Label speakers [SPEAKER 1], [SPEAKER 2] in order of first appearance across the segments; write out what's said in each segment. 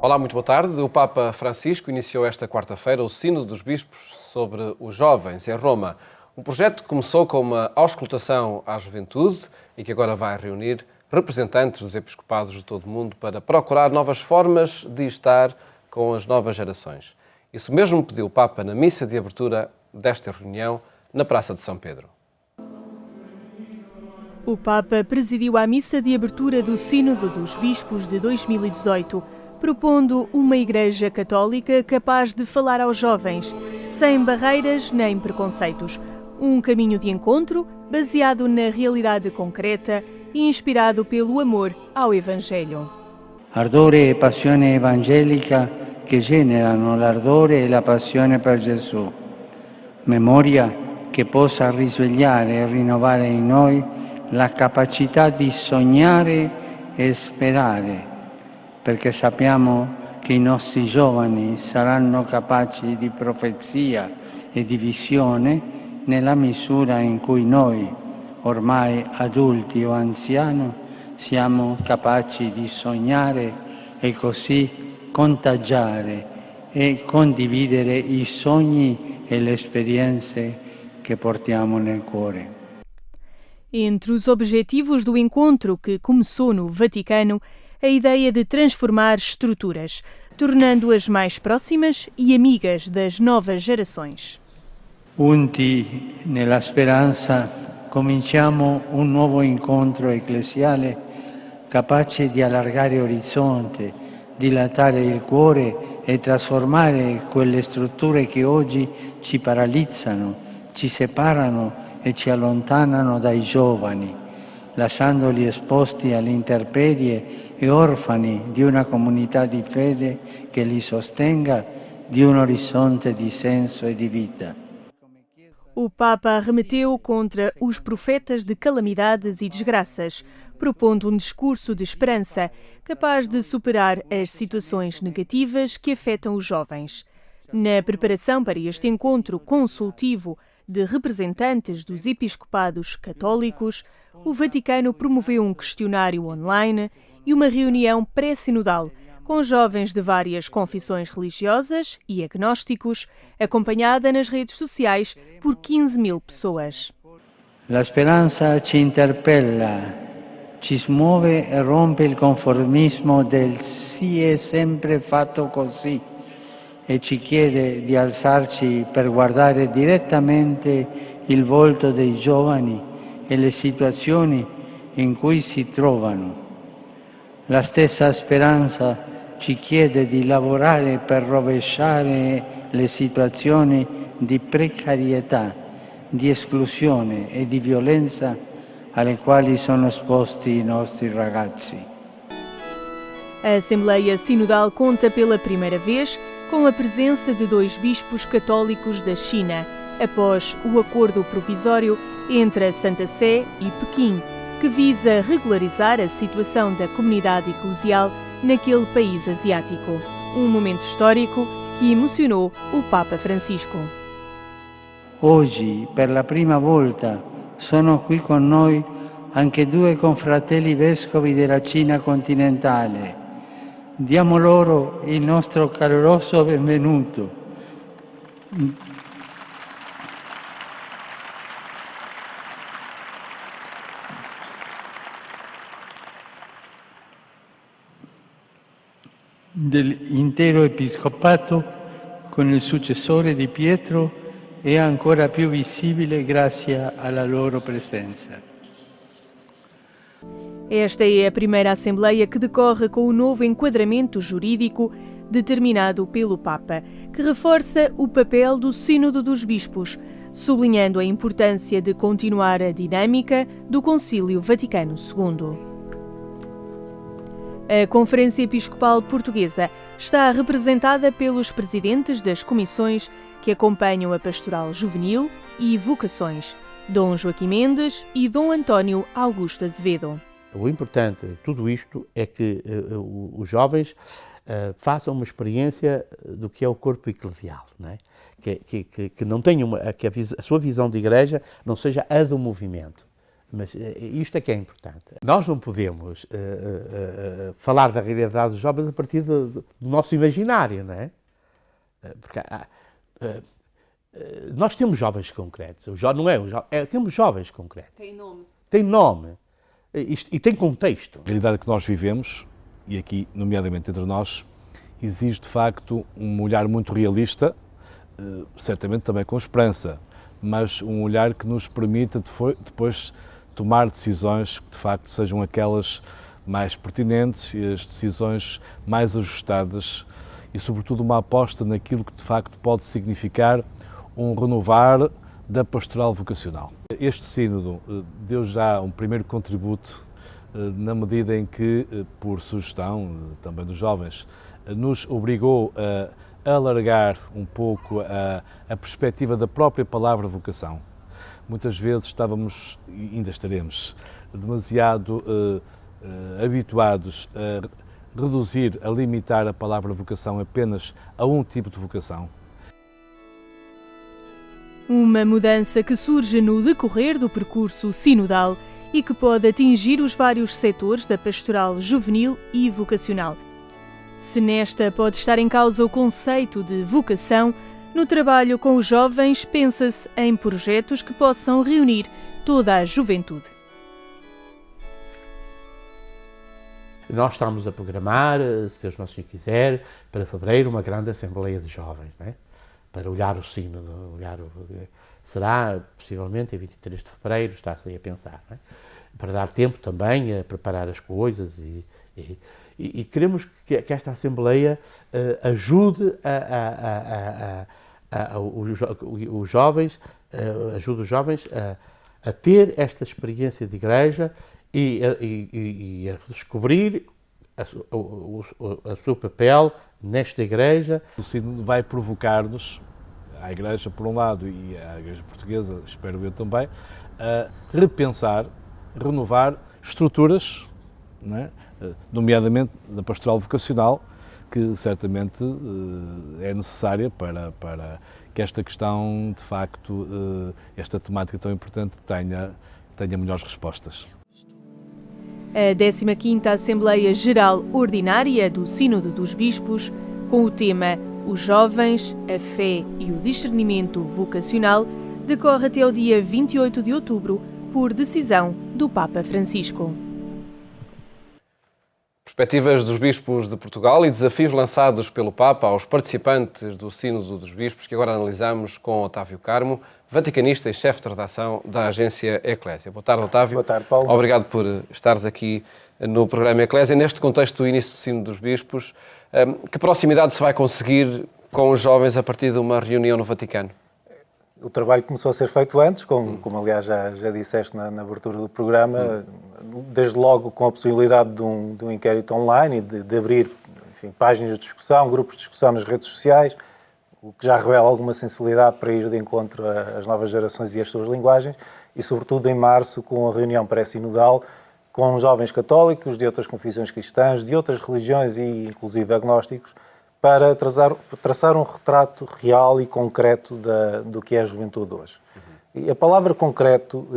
[SPEAKER 1] Olá, muito boa tarde. O Papa Francisco iniciou esta quarta-feira o Sínodo dos Bispos sobre os jovens em Roma. Um projeto que começou com uma auscultação à juventude e que agora vai reunir representantes dos episcopados de todo o mundo para procurar novas formas de estar com as novas gerações. Isso mesmo pediu o Papa na missa de abertura desta reunião na Praça de São Pedro.
[SPEAKER 2] O Papa presidiu a missa de abertura do Sínodo dos Bispos de 2018, propondo uma Igreja Católica capaz de falar aos jovens, sem barreiras nem preconceitos. Um caminho de encontro baseado na realidade concreta e inspirado pelo amor ao Evangelho.
[SPEAKER 3] Ardore e passione evangelica che generano l'ardore e la passione per Gesù. Memoria che possa risvegliare e rinnovare in noi la capacità di sognare e sperare, perché sappiamo che i nostri giovani saranno capaci di profezia e di visione nella misura in cui noi, ormai adulti o anziani, siamo capaci di sognare e così contagiare e condividere i sogni e le esperienze che portiamo nel cuore.
[SPEAKER 2] Entre os objetivos do encontro que começou no Vaticano, a ideia de transformar estruturas, tornando-as mais próximas e amigas das novas gerações.
[SPEAKER 3] Unti nella speranza, cominciamo un nuovo incontro ecclesiale capace di allargare orizzonte, dilatare il cuore e trasformare quelle strutture che oggi ci paralizzano, ci separano e ci allontanano dai giovani, lasciandoli esposti alle intemperie e orfani di una comunità di fede che li sostenga, di un orizzonte di senso e di vita.
[SPEAKER 2] O Papa arremeteu contra os profetas de calamidades e desgraças, propondo um discurso de esperança capaz de superar as situações negativas que afetam os jovens. Na preparação para este encontro consultivo de representantes dos episcopados católicos, o Vaticano promoveu um questionário online e uma reunião pré-sinodal com jovens de várias confissões religiosas e agnósticos, acompanhada nas redes sociais por 15.000 pessoas.
[SPEAKER 3] La speranza ci interpella, ci smuove e rompe il conformismo del sì è sempre fatto così e ci chiede di alzarci per guardare direttamente il volto dei giovani e le situazioni in cui si trovano. La stessa speranza ci chiede di lavorare per rovesciare le situazioni di precarietà, di esclusione e di violenza alle quali sono esposti i nostri ragazzi.
[SPEAKER 2] A Assembleia Sinodal conta pela primeira vez com a presença de 2 bispos católicos da China, após o acordo provisório entre a Santa Sé e Pequim, que visa regularizar a situação da comunidade eclesial naquele país asiático. Um momento histórico que emocionou o Papa Francisco.
[SPEAKER 3] Oggi, per la prima volta, sono qui con noi anche 2 confratelli vescovi della Cina continentale. Diamo loro il nostro caloroso benvenuto. Dell'intero episcopato con il successore di Pietro è ancora più visibile grazie alla loro presenza.
[SPEAKER 2] Esta é a primeira Assembleia que decorre com o novo enquadramento jurídico determinado pelo Papa, que reforça o papel do Sínodo dos Bispos, sublinhando a importância de continuar a dinâmica do Concílio Vaticano II. A Conferência Episcopal Portuguesa está representada pelos presidentes das comissões que acompanham a Pastoral Juvenil e Vocações, Dom Joaquim Mendes e Dom António Augusto Azevedo.
[SPEAKER 4] O importante de tudo isto é que os jovens façam uma experiência do que é o corpo eclesial, não é? Que não tenham que a sua visão de igreja não seja a do movimento, Mas isto é que é importante. Nós não podemos falar da realidade dos jovens a partir do nosso imaginário, não é? Porque nós temos jovens concretos. Temos jovens concretos.
[SPEAKER 2] Tem nome.
[SPEAKER 4] Tem nome. E tem contexto.
[SPEAKER 5] A realidade que nós vivemos, e aqui, nomeadamente entre nós, exige de facto um olhar muito realista, certamente também com esperança, mas um olhar que nos permita depois tomar decisões que de facto sejam aquelas mais pertinentes e as decisões mais ajustadas e sobretudo uma aposta naquilo que de facto pode significar um renovar da pastoral vocacional. Este sínodo deu já um primeiro contributo na medida em que, por sugestão também dos jovens, nos obrigou a alargar um pouco a perspectiva da própria palavra vocação. Muitas vezes estávamos, e ainda estaremos, demasiado habituados a reduzir, a limitar a palavra vocação apenas a um tipo de vocação.
[SPEAKER 2] Uma mudança que surge no decorrer do percurso sinodal e que pode atingir os vários setores da pastoral juvenil e vocacional. Se nesta pode estar em causa o conceito de vocação, no trabalho com os jovens pensa-se em projetos que possam reunir toda a juventude.
[SPEAKER 4] Nós estamos a programar, se Deus Nosso Senhor quiser, para fevereiro, uma grande Assembleia de Jovens, não é? Para olhar o sínodo, será possivelmente em 23 de fevereiro, está-se aí a pensar, não é? Para dar tempo também a preparar as coisas e queremos que esta Assembleia ajude os jovens a ter esta experiência de igreja e a descobrir o seu papel nesta igreja.
[SPEAKER 5] O sínodo vai provocar-nos, à igreja por um lado e à igreja portuguesa, espero eu também, a repensar, renovar estruturas, não é? Nomeadamente da pastoral vocacional, que certamente é necessária para que esta questão, de facto, esta temática tão importante tenha melhores respostas.
[SPEAKER 2] A 15ª Assembleia Geral Ordinária do Sínodo dos Bispos, com o tema Os Jovens, a Fé e o Discernimento Vocacional, decorre até o dia 28 de outubro, por decisão do Papa Francisco.
[SPEAKER 1] Perspectivas dos Bispos de Portugal e desafios lançados pelo Papa aos participantes do Sínodo dos Bispos, que agora analisamos com Otávio Carmo, vaticanista e chefe de redação da agência Eclésia. Boa tarde, Otávio.
[SPEAKER 6] Boa tarde, Paulo.
[SPEAKER 1] Obrigado por estares aqui no programa Eclésia. Neste contexto do início do Sínodo dos Bispos, que proximidade se vai conseguir com os jovens a partir de uma reunião no Vaticano?
[SPEAKER 6] O trabalho começou a ser feito antes, como aliás já disseste na abertura do programa, desde logo com a possibilidade de um inquérito online e de abrir, enfim, páginas de discussão, grupos de discussão nas redes sociais, o que já revela alguma sensibilidade para ir de encontro às novas gerações e às suas linguagens, e sobretudo em março com a reunião pré-sinodal com jovens católicos de outras confissões cristãs, de outras religiões e inclusive agnósticos, para traçar um retrato real e concreto do que é a juventude hoje. E a palavra concreto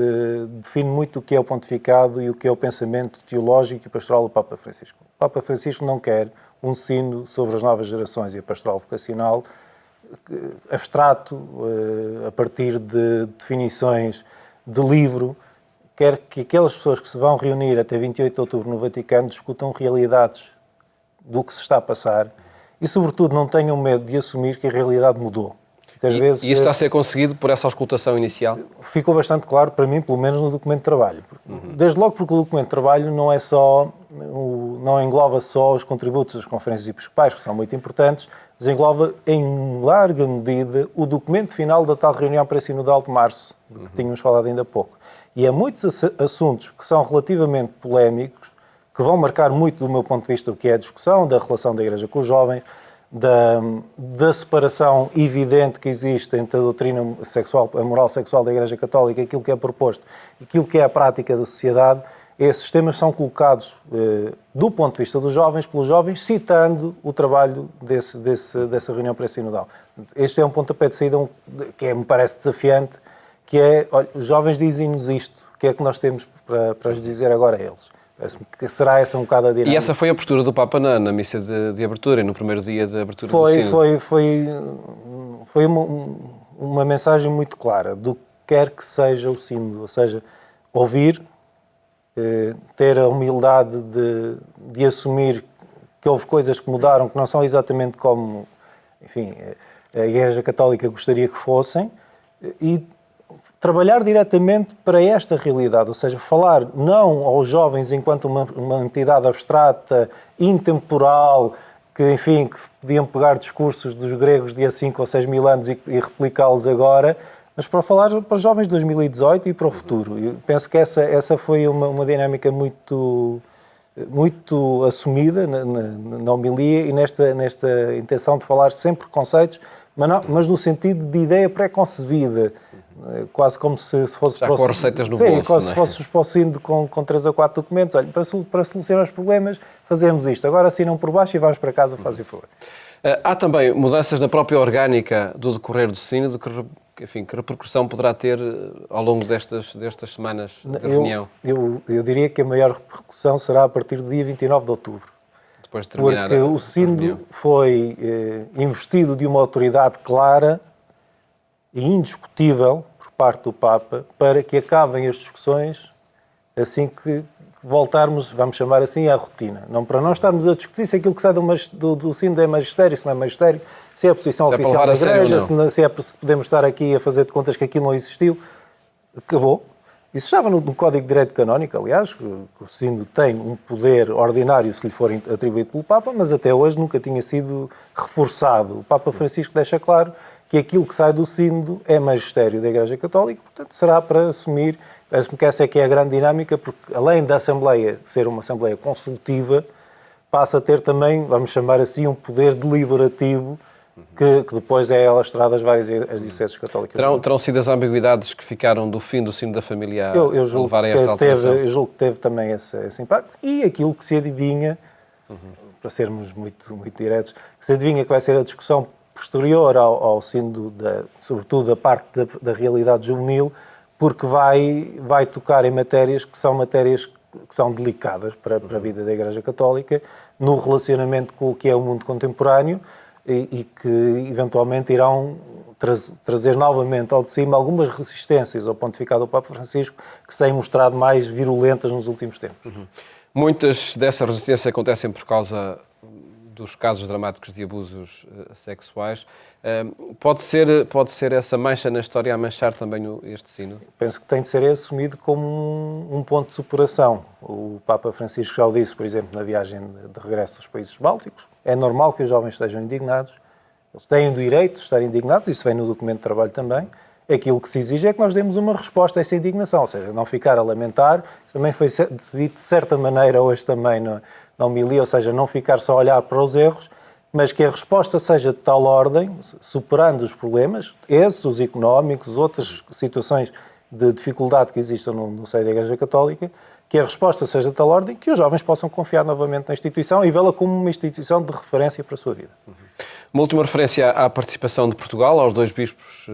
[SPEAKER 6] define muito o que é o pontificado e o que é o pensamento teológico e pastoral do Papa Francisco. O Papa Francisco não quer um sínodo sobre as novas gerações e a pastoral vocacional abstrato, a partir de definições de livro. Quer que aquelas pessoas que se vão reunir até 28 de outubro no Vaticano discutam realidades do que se está a passar e, sobretudo, não tenham medo de assumir que a realidade mudou.
[SPEAKER 1] E isto está a ser conseguido por essa auscultação inicial?
[SPEAKER 6] Ficou bastante claro para mim, pelo menos no documento de trabalho. Desde logo porque o documento de trabalho não engloba só os contributos das conferências episcopais, que são muito importantes, mas engloba em larga medida o documento final da tal reunião pré-sinodal de março, de que tínhamos falado ainda há pouco. E há muitos assuntos que são relativamente polémicos, que vão marcar muito, do meu ponto de vista, o que é a discussão, da relação da Igreja com os jovens, da separação evidente que existe entre a doutrina sexual, a moral sexual da Igreja Católica, aquilo que é proposto e aquilo que é a prática da sociedade. Esses temas são colocados do ponto de vista dos jovens, pelos jovens, citando o trabalho dessa reunião pré-sinodal. Este é um pontapé de saída que me parece desafiante que é, olha, os jovens dizem-nos isto, o que é que nós temos para lhes dizer agora a eles? Parece-me que será essa um bocado a dinâmica.
[SPEAKER 1] E essa foi a postura do Papa na missa de abertura, e no primeiro dia de abertura do Sínodo?
[SPEAKER 6] Foi uma mensagem muito clara do que quer que seja o Sínodo, ou seja, ouvir, ter a humildade de assumir que houve coisas que mudaram, que não são exatamente como, enfim, a Igreja Católica gostaria que fossem, e trabalhar diretamente para esta realidade, ou seja, falar não aos jovens enquanto uma entidade abstrata, intemporal, que, enfim, que podiam pegar discursos dos gregos de há 5 ou 6 mil anos e replicá-los agora, mas para falar para os jovens de 2018 e para o futuro. Eu penso que essa foi uma dinâmica muito assumida na homilia e nesta intenção de falar sem preconceitos, mas no sentido de ideia pré-concebida, quase como se fosse...
[SPEAKER 1] Já com receitas no bolso,
[SPEAKER 6] sim, quase se fosses para o Sínodo com 3 ou 4 documentos. Olha, para solucionar os problemas, fazemos isto. Agora assinam por baixo e vamos para casa, fazem favor.
[SPEAKER 1] Há também mudanças na própria orgânica do decorrer do Sínodo, que repercussão poderá ter ao longo destas semanas de reunião?
[SPEAKER 6] Eu diria que a maior repercussão será a partir do dia 29 de outubro.
[SPEAKER 1] Depois de terminar
[SPEAKER 6] porque o Sínodo foi investido de uma autoridade clara e indiscutível por parte do Papa para que acabem as discussões assim que voltarmos, vamos chamar assim, à rotina. Não para não estarmos a discutir se aquilo que sai do Sínodo é magistério, se não é magistério, se é a posição oficial da Igreja, se podemos estar aqui a fazer de contas que aquilo não existiu. Acabou. Isso estava no Código de Direito Canónico, aliás, que o Sínodo tem um poder ordinário se lhe for atribuído pelo Papa, mas até hoje nunca tinha sido reforçado. O Papa Francisco deixa claro que aquilo que sai do Sínodo é magistério da Igreja Católica, portanto será para assumir, parece-me que essa é que é a grande dinâmica, porque além da Assembleia ser uma Assembleia consultiva, passa a ter também, vamos chamar assim, um poder deliberativo que depois é alastrado às várias as dioceses católicas.
[SPEAKER 1] Terão sido as ambiguidades que ficaram do fim do Sínodo da Família a levar a esta
[SPEAKER 6] alteração?
[SPEAKER 1] Eu
[SPEAKER 6] julgo que teve também esse impacto. E aquilo que se adivinha, para sermos muito, muito diretos, que se adivinha que vai ser a discussão posterior ao Sínodo, sobretudo da parte da realidade juvenil, porque vai tocar em matérias que são delicadas para a vida da Igreja Católica, no relacionamento com o que é o mundo contemporâneo, e que eventualmente irão trazer novamente ao de cima algumas resistências ao pontificado do Papa Francisco que se têm mostrado mais virulentas nos últimos tempos.
[SPEAKER 1] Muitas dessas resistências acontecem por causa dos casos dramáticos de abusos sexuais. Pode ser essa mancha na história a manchar também este Sínodo?
[SPEAKER 6] Penso que tem de ser assumido como um ponto de superação. O Papa Francisco já o disse, por exemplo, na viagem de regresso aos países bálticos. É normal que os jovens estejam indignados. Eles têm o direito de estar indignados, isso vem no documento de trabalho também. Aquilo que se exige é que nós demos uma resposta a essa indignação, ou seja, não ficar a lamentar. Também foi dito de certa maneira hoje também na homilia, ou seja, não ficar só a olhar para os erros, mas que a resposta seja de tal ordem, superando os problemas, os económicos, outras situações de dificuldade que existam no seio da Igreja Católica, que a resposta seja de tal ordem que os jovens possam confiar novamente na instituição e vê-la como uma instituição de referência para a sua vida.
[SPEAKER 1] Uma última referência à participação de Portugal, aos 2 bispos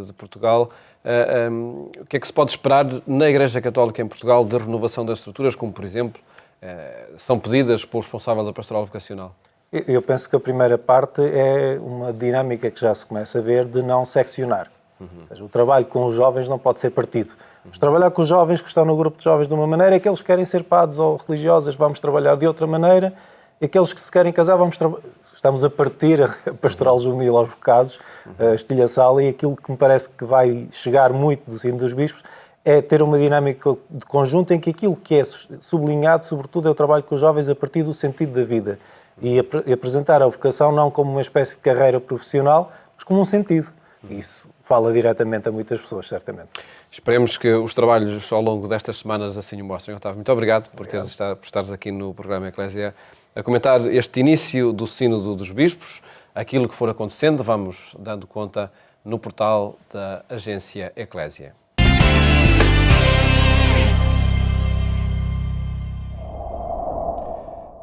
[SPEAKER 1] de Portugal. O que é que se pode esperar na Igreja Católica em Portugal de renovação das estruturas, como, por exemplo, são pedidas pelo responsável da pastoral vocacional?
[SPEAKER 6] Eu penso que a primeira parte é uma dinâmica que já se começa a ver de não seccionar. Ou seja, o trabalho com os jovens não pode ser partido. Vamos trabalhar com os jovens que estão no grupo de jovens de uma maneira, aqueles que querem ser padres ou religiosas vamos trabalhar de outra maneira, aqueles que se querem casar estamos a partir a pastoral juvenil aos bocados, a estilhaçá-la, e aquilo que me parece que vai chegar muito do Sínodo dos Bispos é ter uma dinâmica de conjunto em que aquilo que é sublinhado, sobretudo, é o trabalho com os jovens a partir do sentido da vida e apresentar a vocação não como uma espécie de carreira profissional, mas como um sentido. Isso fala diretamente a muitas pessoas, certamente.
[SPEAKER 1] Esperemos que os trabalhos ao longo destas semanas assim o mostrem. Otávio, muito obrigado por estares aqui no programa Eclésia a comentar este início do Sínodo dos Bispos, aquilo que for acontecendo, vamos dando conta no portal da agência Eclésia.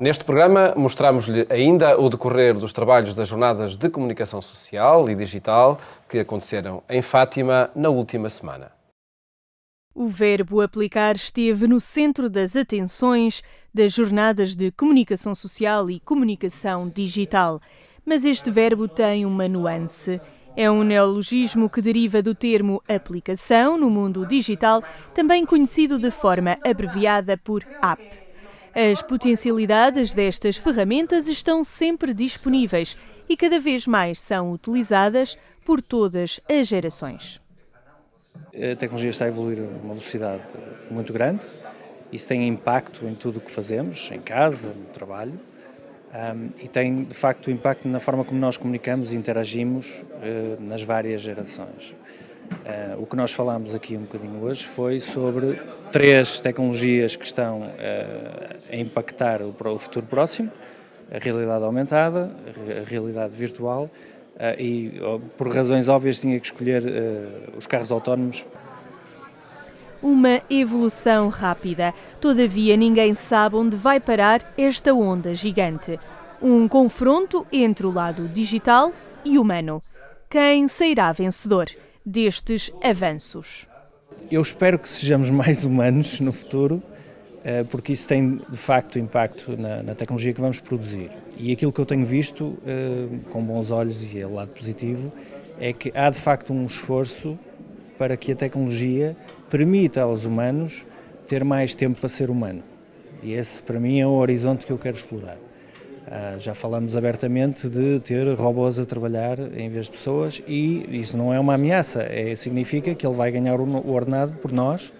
[SPEAKER 1] Neste programa mostramos-lhe ainda o decorrer dos trabalhos das Jornadas de Comunicação Social e Digital que aconteceram em Fátima na última semana.
[SPEAKER 2] O verbo aplicar esteve no centro das atenções das Jornadas de Comunicação Social e Comunicação Digital. Mas este verbo tem uma nuance. É um neologismo que deriva do termo aplicação no mundo digital, também conhecido de forma abreviada por app. As potencialidades destas ferramentas estão sempre disponíveis e cada vez mais são utilizadas por todas as gerações.
[SPEAKER 7] A tecnologia está a evoluir a uma velocidade muito grande. Isso tem impacto em tudo o que fazemos, em casa, no trabalho, e tem, de facto, impacto na forma como nós comunicamos e interagimos nas várias gerações. O que nós falámos aqui um bocadinho hoje foi sobre 3 tecnologias que estão a impactar o futuro próximo: a realidade aumentada, a realidade virtual e, por razões óbvias, tinha que escolher os carros autónomos.
[SPEAKER 2] Uma evolução rápida. Todavia, ninguém sabe onde vai parar esta onda gigante. Um confronto entre o lado digital e humano. Quem sairá vencedor destes avanços?
[SPEAKER 7] Eu espero que sejamos mais humanos no futuro, porque isso tem, de facto, impacto na tecnologia que vamos produzir. E aquilo que eu tenho visto, com bons olhos e é o lado positivo, é que há, de facto, um esforço para que a tecnologia permita aos humanos ter mais tempo para ser humano. E esse, para mim, é o horizonte que eu quero explorar. Já falamos abertamente de ter robôs a trabalhar em vez de pessoas e isso não é uma ameaça, significa que ele vai ganhar o ordenado por nós.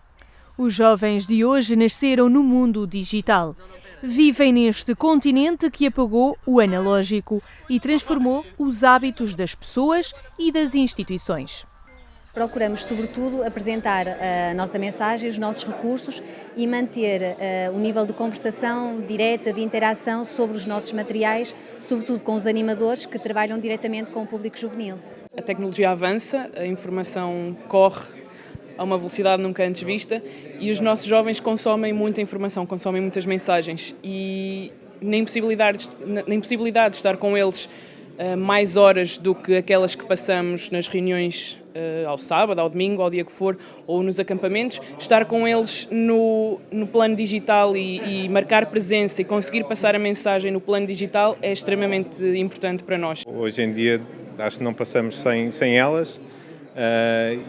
[SPEAKER 2] Os jovens de hoje nasceram no mundo digital. Vivem neste continente que apagou o analógico e transformou os hábitos das pessoas e das instituições.
[SPEAKER 8] Procuramos, sobretudo, apresentar a nossa mensagem, os nossos recursos e manter o nível de conversação direta, de interação sobre os nossos materiais, sobretudo com os animadores que trabalham diretamente com o público juvenil.
[SPEAKER 9] A tecnologia avança, a informação corre a uma velocidade nunca antes vista e os nossos jovens consomem muita informação, consomem muitas mensagens e na impossibilidade de estar com eles mais horas do que aquelas que passamos nas reuniões ao sábado, ao domingo, ao dia que for, ou nos acampamentos, estar com eles no plano digital e marcar presença e conseguir passar a mensagem no plano digital é extremamente importante para nós.
[SPEAKER 10] Hoje em dia acho que não passamos sem elas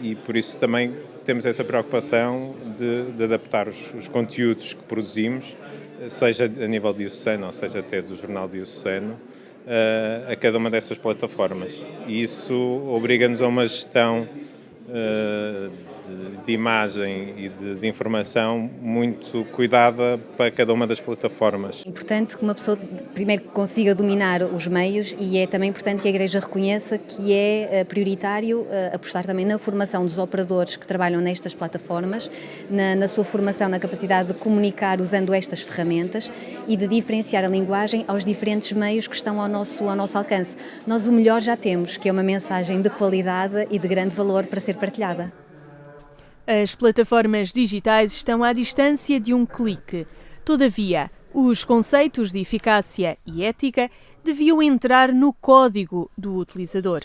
[SPEAKER 10] e por isso também temos essa preocupação de adaptar os conteúdos que produzimos, seja a nível diocesano ou seja até do Jornal Diocesano, a cada uma dessas plataformas. E isso obriga-nos a uma gestão de imagem e de informação muito cuidada para cada uma das plataformas.
[SPEAKER 8] É importante que uma pessoa primeiro consiga dominar os meios e é também importante que a Igreja reconheça que é prioritário apostar também na formação dos operadores que trabalham nestas plataformas, na sua formação, na capacidade de comunicar usando estas ferramentas e de diferenciar a linguagem aos diferentes meios que estão ao nosso alcance. Nós o melhor já temos, que é uma mensagem de qualidade e de grande valor para ser partilhada.
[SPEAKER 2] As plataformas digitais estão à distância de um clique. Todavia, os conceitos de eficácia e ética deviam entrar no código do utilizador.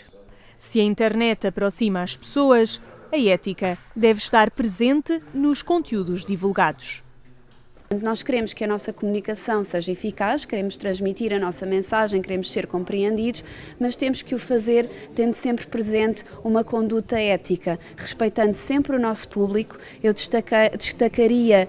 [SPEAKER 2] Se a internet aproxima as pessoas, a ética deve estar presente nos conteúdos divulgados.
[SPEAKER 11] Nós queremos que a nossa comunicação seja eficaz, queremos transmitir a nossa mensagem, queremos ser compreendidos, mas temos que o fazer tendo sempre presente uma conduta ética, respeitando sempre o nosso público. Eu destacaria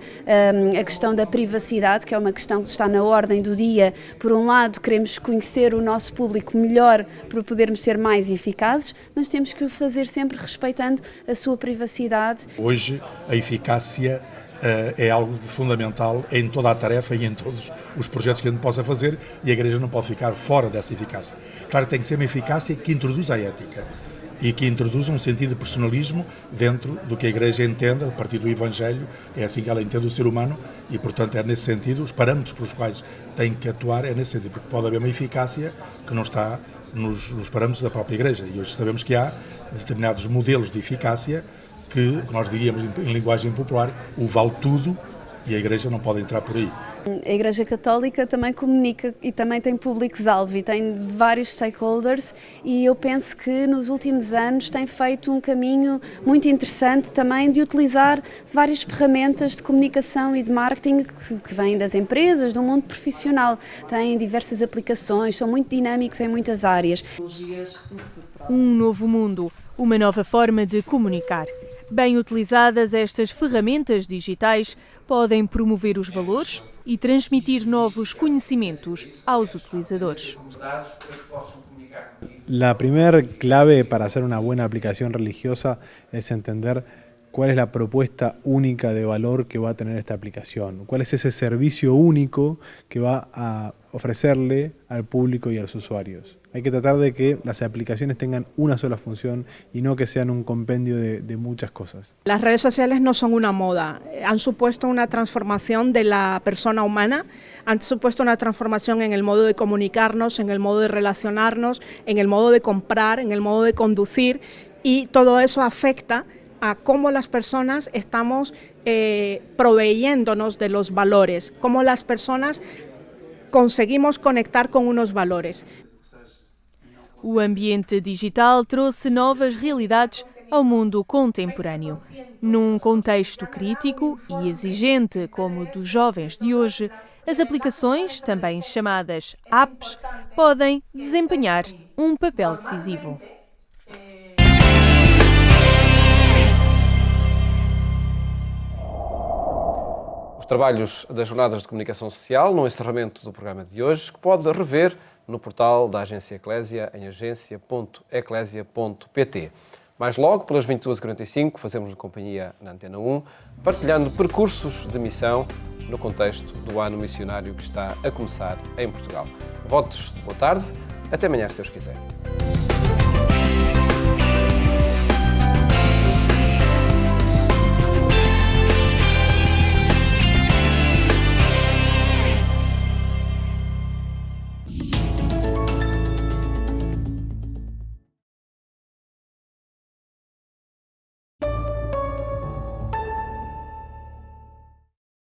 [SPEAKER 11] a questão da privacidade, que é uma questão que está na ordem do dia. Por um lado, queremos conhecer o nosso público melhor para podermos ser mais eficazes, mas temos que o fazer sempre respeitando a sua privacidade.
[SPEAKER 12] Hoje, a eficácia é algo de fundamental em toda a tarefa e em todos os projetos que a gente possa fazer e a Igreja não pode ficar fora dessa eficácia. Claro que tem que ser uma eficácia que introduz a ética e que introduz um sentido de personalismo dentro do que a Igreja entende a partir do Evangelho, é assim que ela entende o ser humano e, portanto, é nesse sentido, os parâmetros pelos quais tem que atuar é nesse sentido, porque pode haver uma eficácia que não está nos parâmetros da própria Igreja e hoje sabemos que há determinados modelos de eficácia que nós diríamos em linguagem popular, o vale tudo e a Igreja não pode entrar por aí.
[SPEAKER 11] A Igreja Católica também comunica e também tem públicos-alvo e tem vários stakeholders, e eu penso que nos últimos anos tem feito um caminho muito interessante também de utilizar várias ferramentas de comunicação e de marketing que vêm das empresas, do mundo profissional. Têm diversas aplicações, são muito dinâmicos em muitas áreas.
[SPEAKER 2] Um novo mundo, uma nova forma de comunicar. Bem utilizadas, estas ferramentas digitais podem promover os valores e transmitir novos conhecimentos aos utilizadores.
[SPEAKER 13] La primera clave para hacer una buena aplicación religiosa es entender cuál es la propuesta única de valor que va a tener esta aplicación, cuál es ese servicio único que va a ofrecerle al público y a los usuarios. Hay que tratar de que las aplicaciones tengan una sola función y no que sean un compendio de muchas cosas.
[SPEAKER 14] Las redes sociales no son una moda, han supuesto una transformación de la persona humana, han supuesto una transformación en el modo de comunicarnos, en el modo de relacionarnos, en el modo de comprar, en el modo de conducir, y todo eso afecta a cómo las personas estamos proveyéndonos de los valores, cómo las personas conseguimos conectar con unos valores.
[SPEAKER 2] O ambiente digital trouxe novas realidades ao mundo contemporâneo. Num contexto crítico e exigente como o dos jovens de hoje, as aplicações, também chamadas apps, podem desempenhar um papel decisivo.
[SPEAKER 1] Os trabalhos das Jornadas de Comunicação Social no encerramento do programa de hoje, que pode rever no portal da Agência Eclésia em agência.eclésia.pt. Mais logo, pelas 22h45, fazemos companhia na Antena 1, partilhando percursos de missão no contexto do ano missionário que está a começar em Portugal. Votos de boa tarde, até amanhã, se Deus quiser.